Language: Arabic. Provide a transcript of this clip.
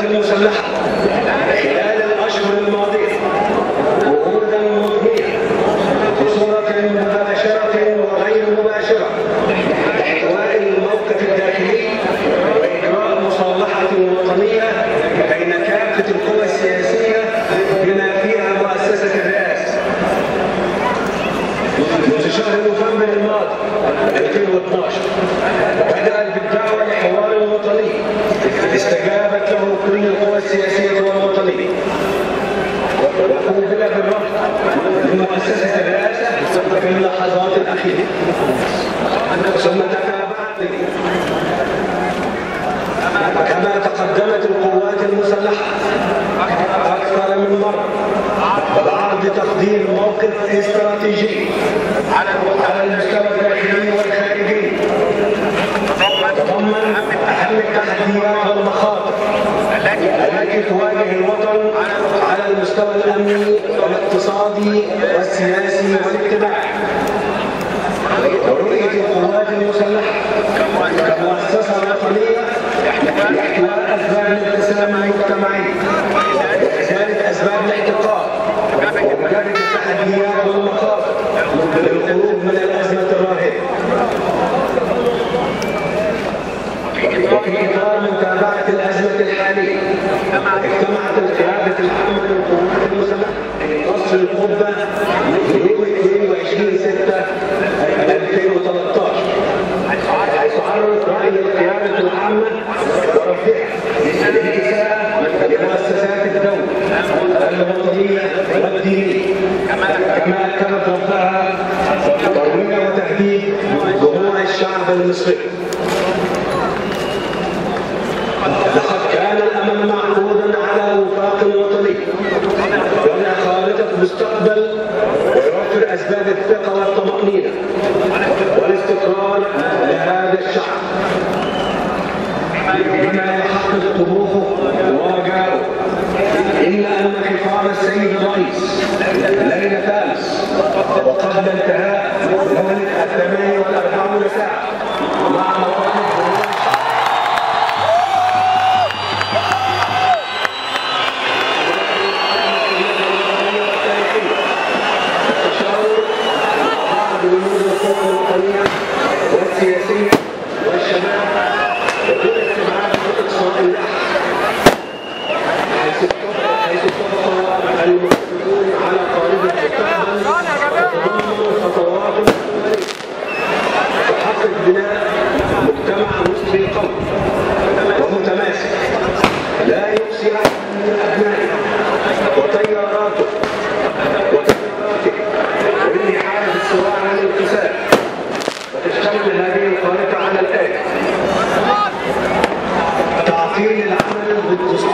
المسلحة خلال الأشهر الماضية وعودا مضنية بصورة مباشرة وغير مباشرة لاحتواء الموقف الداخلي وإجراء مصالحة وطنية بين كافة القوى السياسية بما فيها مؤسسة الرئاسة. منذ شهر نوفمبر الماضي 2012 بدأت بالدعوة لحوار وطني استجابت له كل القوى السياسية والوطنية وقوبل بالرفض من مؤسسة الرئاسة في اللحظات الأخيرة، ثم تتابعت كما تقدمت القوات المسلحة أكثر من مرة بعرض تقديم موقف استراتيجي على المستوى الداخلي والخارجي تضمن أهم التحديات والمخاطر التي تواجه الوطن على المستوى الأمني والاقتصادي والسياسي والاجتماعي، ورؤية القوات المسلحة كمؤسسة وطنية لاحتواء أسباب الانقسام المجتمعي وإزالة أسباب الاحتقار ومجابهة التحديات والمخاطر للخروج من الأزمة الراهنة. وفي إطار متابعة الأزمة الحالية اجتمعت القيادة العامة للقوات المسلحة في قصر القبة يوم 22/6/2013 حيث عرضت رأي القيادة العامة ورفضها للاتساع لمؤسسات الدولة الوطنية والدينية، كما أكدت رفضها ترويع وتهديد جموع الشعب المصري. لقد كان الأمل معقودا على وفاق وطني ولا خارطة مستقبل ويوفر أسباب الثقة والطمأنينة والاستقرار لهذا الشعب بما يحقق طموحه ورجاؤه، إلا أن خطاب السيد الرئيس ليلة أمس وقبل انتهاء مهلة 48 ساعة مع مطالب والسياسية والشباب وكل اجتماعات الاقصاء حيث اتفق المسؤولون على قارب المستقبل وتضمن خطوات تحقق بناء مجتمع مصري قوي ومتماسك لا يقصي احد من ابنائه وتياراته والانحراف الصراع عن الانقسام. وتشتمل هذه الخارطة على الآتي: تعطيل العمل بالدستور